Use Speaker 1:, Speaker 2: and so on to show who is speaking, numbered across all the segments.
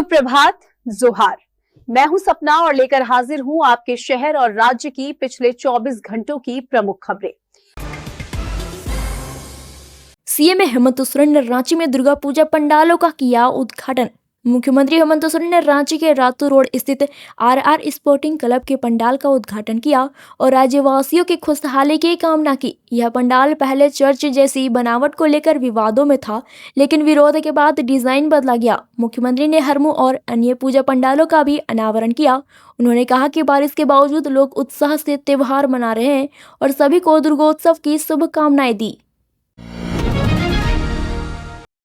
Speaker 1: सुप्रभात, जोहार। मैं हूं सपना और लेकर हाजिर हूं आपके शहर और राज्य की पिछले 24 घंटों की प्रमुख खबरें।
Speaker 2: सीएम हेमंत सोरेन ने रांची में दुर्गा पूजा पंडालों का किया उद्घाटन। मुख्यमंत्री हेमंत सोरेन ने रांची के रातू रोड स्थित आरआर स्पोर्टिंग क्लब के पंडाल का उद्घाटन किया और राज्यवासियों की खुशहाली की कामना की। यह पंडाल पहले चर्च जैसी बनावट को लेकर विवादों में था, लेकिन विरोध के बाद डिजाइन बदला गया। मुख्यमंत्री ने हरमू और अन्य पूजा पंडालों का भी अनावरण किया। उन्होंने कहा कि बारिश के बावजूद लोग उत्साह से त्योहार मना रहे हैं और सभी को दुर्गोत्सव की शुभकामनाएं दी।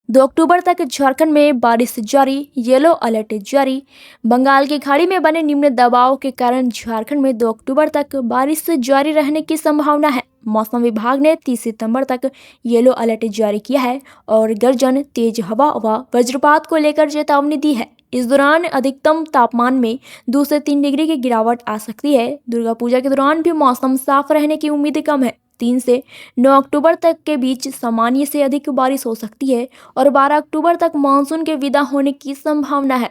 Speaker 2: 2 अक्टूबर तक झारखंड में बारिश जारी, येलो अलर्ट जारी। बंगाल की खाड़ी में बने निम्न दबाव के कारण झारखंड में 2 अक्टूबर तक बारिश जारी रहने की संभावना है। मौसम विभाग ने 30 सितंबर तक येलो अलर्ट जारी किया है और गर्जन, तेज हवा व वज्रपात को लेकर चेतावनी दी है। इस दौरान अधिकतम तापमान में 2 से 3 डिग्री की गिरावट आ सकती है। दुर्गा पूजा के दौरान भी मौसम साफ रहने की उम्मीद कम है। 3 से 9 अक्टूबर तक के बीच सामान्य से अधिक बारिश हो सकती है और 12 अक्टूबर तक मानसून के विदा होने की संभावना है।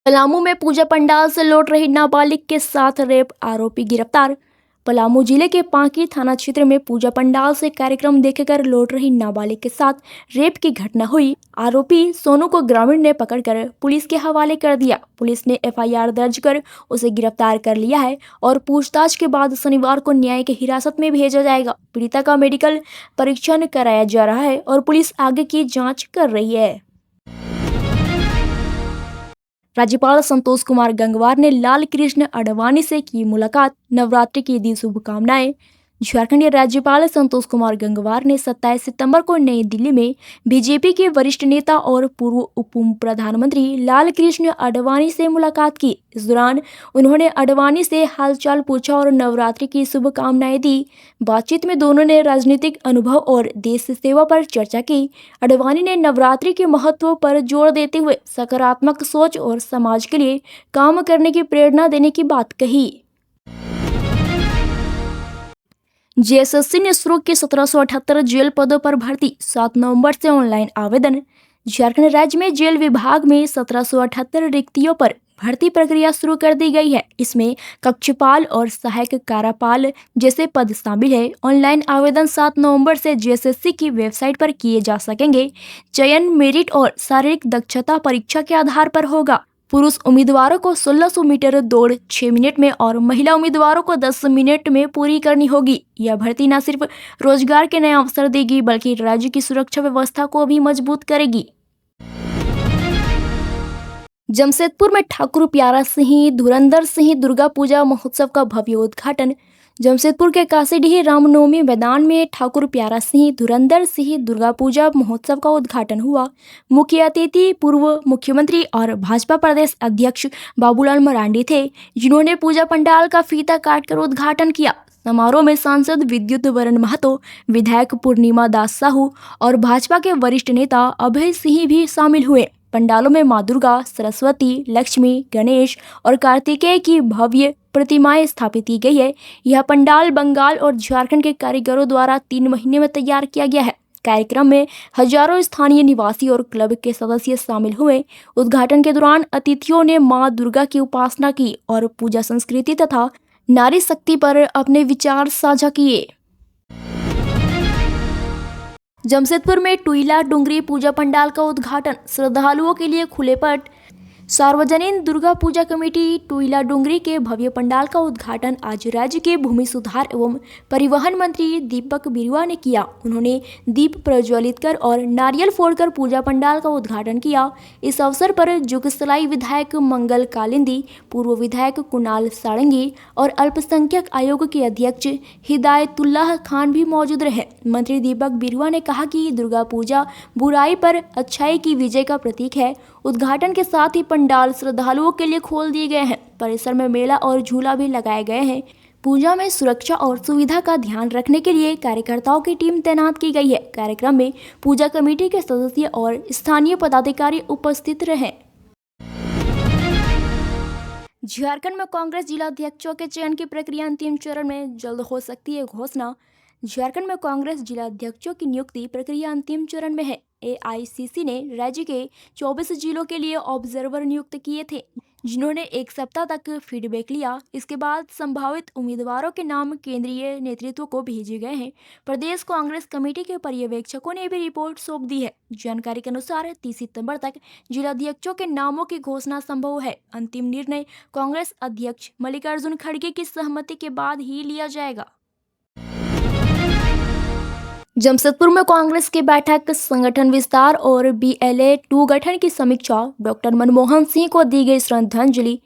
Speaker 2: पलामू में पूजा पंडाल से लौट रही नाबालिग के साथ रेप आरोपी गिरफ्तार। पलामू जिले के पांकी थाना क्षेत्र में पूजा पंडाल से कार्यक्रम देखकर लौट रही नाबालिग के साथ रेप की घटना हुई। आरोपी सोनू को ग्रामीण ने पकड़कर पुलिस के हवाले कर दिया। पुलिस ने एफआईआर दर्ज कर उसे गिरफ्तार कर लिया है और पूछताछ के बाद शनिवार को न्यायिक हिरासत में भेजा जाएगा। पीड़िता का मेडिकल परीक्षण कराया जा रहा है और पुलिस आगे की जाँच कर रही है। राज्यपाल संतोष कुमार गंगवार ने लाल कृष्ण आडवाणी से की मुलाकात, नवरात्रि की दी शुभकामनाएं। झारखंड के राज्यपाल संतोष कुमार गंगवार ने 27 सितंबर को नई दिल्ली में बीजेपी के वरिष्ठ नेता और पूर्व उप प्रधानमंत्री लाल कृष्ण आडवाणी से मुलाकात की। इस दौरान उन्होंने आडवाणी से हालचाल पूछा और नवरात्रि की शुभकामनाएं दी। बातचीत में दोनों ने राजनीतिक अनुभव और देश सेवा पर चर्चा की। आडवाणी ने नवरात्रि के महत्व पर जोर देते हुए सकारात्मक सोच और समाज के लिए काम करने की प्रेरणा देने की बात कही। जेएसएससी ने शुरू की 1778 जेल पदों पर भर्ती, 7 नवंबर से ऑनलाइन आवेदन। झारखंड राज्य में जेल विभाग में 1778 रिक्तियों पर भर्ती प्रक्रिया शुरू कर दी गई है। इसमें कक्षपाल और सहायक कारापाल जैसे पद शामिल है। ऑनलाइन आवेदन 7 नवंबर से जेएसएससी की वेबसाइट पर किए जा सकेंगे। चयन मेरिट और शारीरिक दक्षता परीक्षा के आधार पर होगा। पुरुष उम्मीदवारों को 1600 मीटर दौड़ 6 मिनट में और महिला उम्मीदवारों को 10 मिनट में पूरी करनी होगी। यह भर्ती न सिर्फ रोजगार के नए अवसर देगी बल्कि राज्य की सुरक्षा व्यवस्था को भी मजबूत करेगी। जमशेदपुर में ठाकुर प्यारा सिंह धुरंधर सिंह दुर्गा पूजा महोत्सव का भव्य उद्घाटन। जमशेदपुर के काशीडीह रामनवमी मैदान में ठाकुर प्यारा सिंह धुरंधर सिंह दुर्गा पूजा महोत्सव का उद्घाटन हुआ। मुख्य अतिथि पूर्व मुख्यमंत्री और भाजपा प्रदेश अध्यक्ष बाबूलाल मरांडी थे, जिन्होंने पूजा पंडाल का फीता काटकर उद्घाटन किया। समारोह में सांसद विद्युत वरण महतो, विधायक पूर्णिमा दास साहू और भाजपा के वरिष्ठ नेता अभय सिंह भी शामिल हुए। पंडालों में मां दुर्गा, सरस्वती, लक्ष्मी, गणेश और कार्तिकेय की भव्य प्रतिमाएं स्थापित की गई है। यह पंडाल बंगाल और झारखंड के कारीगरों द्वारा 3 महीने में तैयार किया गया है। कार्यक्रम में हजारों स्थानीय निवासी और क्लब के सदस्य शामिल हुए। उद्घाटन के दौरान अतिथियों ने मां दुर्गा की उपासना की और पूजा संस्कृति तथा नारी शक्ति पर अपने विचार साझा किए। जमशेदपुर में टुईला डुंगरी पूजा पंडाल का उद्घाटन, श्रद्धालुओं के लिए खुले पट। सार्वजनिक दुर्गा पूजा कमेटी टुईला डुंगरी के भव्य पंडाल का उद्घाटन आज राज्य के भूमि सुधार एवं परिवहन मंत्री दीपक बिरुआ ने किया। उन्होंने दीप प्रज्वलित कर और नारियल फोड़कर पूजा पंडाल का उद्घाटन किया। इस अवसर पर जुगसलाई विधायक मंगल कालिंदी, पूर्व विधायक कुणाल सारंगी और अल्पसंख्यक आयोग के अध्यक्ष हिदायतुल्लाह खान भी मौजूद रहे। मंत्री दीपक बिरुआ ने कहा कि दुर्गा पूजा बुराई पर अच्छाई की विजय का प्रतीक है। उद्घाटन के साथ ही पंडाल श्रद्धालुओं के लिए खोल दिए गए हैं। परिसर में मेला और झूला भी लगाए गए हैं। पूजा में सुरक्षा और सुविधा का ध्यान रखने के लिए कार्यकर्ताओं की टीम तैनात की गई है। कार्यक्रम में पूजा कमेटी के सदस्य और स्थानीय पदाधिकारी उपस्थित रहे। झारखंड में कांग्रेस जिला अध्यक्षों के चयन की प्रक्रिया अंतिम चरण में जल्द हो सकती है घोषणा। झारखंड में कांग्रेस जिला अध्यक्षों की नियुक्ति प्रक्रिया अंतिम चरण में है। एआईसीसी ने राज्य के 24 जिलों के लिए ऑब्जर्वर नियुक्त किए थे, जिन्होंने एक सप्ताह तक फीडबैक लिया। इसके बाद संभावित उम्मीदवारों के नाम केंद्रीय नेतृत्व को भेजे गए हैं। प्रदेश कांग्रेस कमेटी के पर्यवेक्षकों ने भी रिपोर्ट सौंप दी है। जानकारी के अनुसार 30 सितंबर तक जिलाध्यक्षों के नामों की घोषणा संभव है। अंतिम निर्णय कांग्रेस अध्यक्ष मल्लिकार्जुन खड़गे की सहमति के बाद ही लिया जाएगा। जमशेदपुर में कांग्रेस की बैठक, संगठन विस्तार और BLA 2 गठन की समीक्षा। डॉक्टर मनमोहन सिंह को दी गई श्रद्धांजलि।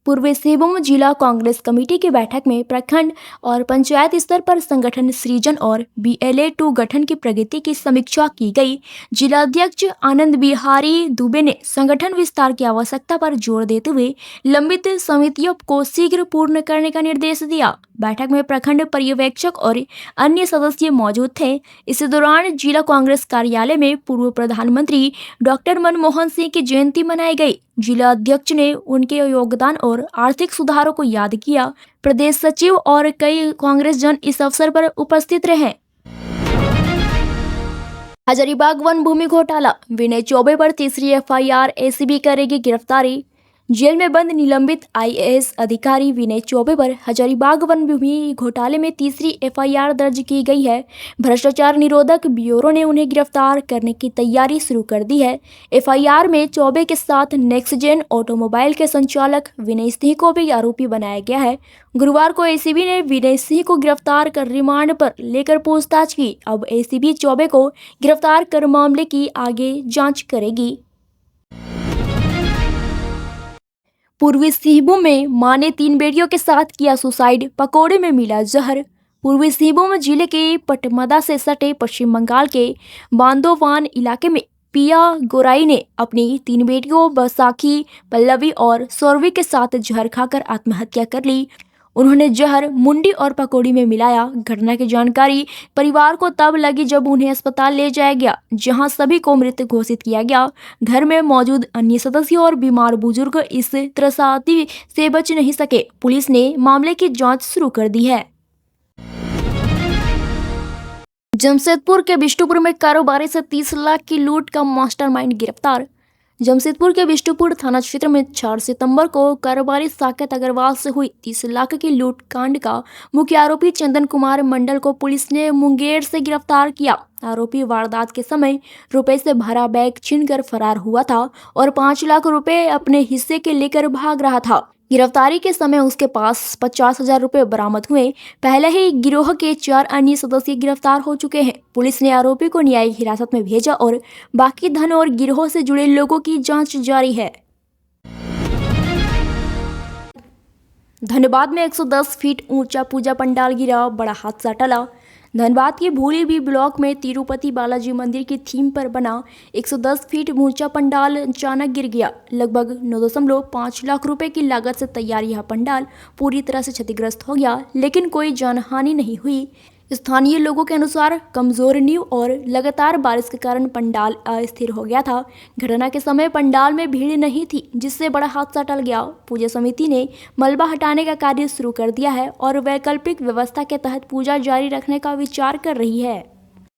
Speaker 2: पूर्वी सिंहभूम जिला कांग्रेस कमेटी की बैठक में प्रखंड और पंचायत स्तर पर संगठन सृजन और BLA 2 गठन की प्रगति की समीक्षा की गई। जिला अध्यक्ष आनंद बिहारी दुबे ने संगठन विस्तार की आवश्यकता पर जोर देते हुए लंबित समितियों को शीघ्र पूर्ण करने का निर्देश दिया। बैठक में प्रखंड पर्यवेक्षक और अन्य सदस्य मौजूद थे। इस दौरान जिला कांग्रेस कार्यालय में पूर्व प्रधानमंत्री डॉक्टर मनमोहन सिंह की जयंती मनाई गई। जिला अध्यक्ष ने उनके योगदान और आर्थिक सुधारों को याद किया। प्रदेश सचिव और कई कांग्रेस जन इस अवसर पर उपस्थित रहे। हजारीबाग वन भूमि घोटाला, विनय चौबे पर तीसरी FIR, ACB करेगी गिरफ्तारी। जेल में बंद निलंबित IAS अधिकारी विनय चौबे पर हजारीबाग वन भूमि घोटाले में तीसरी FIR दर्ज की गई है। भ्रष्टाचार निरोधक ब्यूरो ने उन्हें गिरफ्तार करने की तैयारी शुरू कर दी है। FIR में चौबे के साथ नेक्सजेन ऑटोमोबाइल के संचालक विनय सिंह को भी आरोपी बनाया गया है। गुरुवार को ACB ने विनय सिंह को गिरफ्तार कर रिमांड पर लेकर पूछताछ की। अब ACB चौबे को गिरफ्तार कर मामले की आगे जाँच करेगी। पूर्वी सिंहभूम में मां ने 3 बेटियों के साथ किया सुसाइड, पकौड़े में मिला जहर। पूर्वी सिंहभूम जिले के पटमदा से सटे पश्चिम बंगाल के बांदोवान इलाके में पिया गोराई ने अपनी 3 बेटियों बैसाखी, पल्लवी और सौरवी के साथ जहर खाकर आत्महत्या कर ली। उन्होंने जहर मुंडी और पकौड़ी में मिलाया। घटना की जानकारी परिवार को तब लगी जब उन्हें अस्पताल ले जाया गया, जहां सभी को मृत घोषित किया गया। घर में मौजूद अन्य सदस्य और बीमार बुजुर्ग इस त्रासदी से बच नहीं सके। पुलिस ने मामले की जांच शुरू कर दी है। जमशेदपुर के बिष्टुपुर में कारोबारी से 30 लाख की लूट का मास्टरमाइंड गिरफ्तार। जमशेदपुर के बिष्टुपुर थाना क्षेत्र में 4 सितंबर को कारोबारी साकेत अग्रवाल से हुई 30 लाख की लूट कांड का मुख्य आरोपी चंदन कुमार मंडल को पुलिस ने मुंगेर से गिरफ्तार किया। आरोपी वारदात के समय रुपए से भरा बैग छीनकर फरार हुआ था और 5 लाख रुपए अपने हिस्से के लेकर भाग रहा था। गिरफ्तारी के समय उसके पास 50,000 रुपए बरामद हुए। पहले ही गिरोह के 4 अन्य सदस्य गिरफ्तार हो चुके हैं। पुलिस ने आरोपी को न्यायिक हिरासत में भेजा और बाकी धन और गिरोह से जुड़े लोगों की जांच जारी है। धनबाद में 110 फीट ऊंचा पूजा पंडाल गिरा, बड़ा हादसा टला। धनबाद के भूलीबी ब्लॉक में तिरुपति बालाजी मंदिर की थीम पर बना 110 फीट ऊंचा पंडाल अचानक गिर गया। लगभग 9.5 लाख रुपए की लागत से तैयार यह पंडाल पूरी तरह से क्षतिग्रस्त हो गया, लेकिन कोई जानहानि नहीं हुई। स्थानीय लोगों के अनुसार कमजोर नींव और लगातार बारिश के कारण पंडाल अस्थिर हो गया था। घटना के समय पंडाल में भीड़ नहीं थी, जिससे बड़ा हादसा टल गया। पूजा समिति ने मलबा हटाने का कार्य शुरू कर दिया है और वैकल्पिक व्यवस्था के तहत पूजा जारी रखने का विचार कर रही है।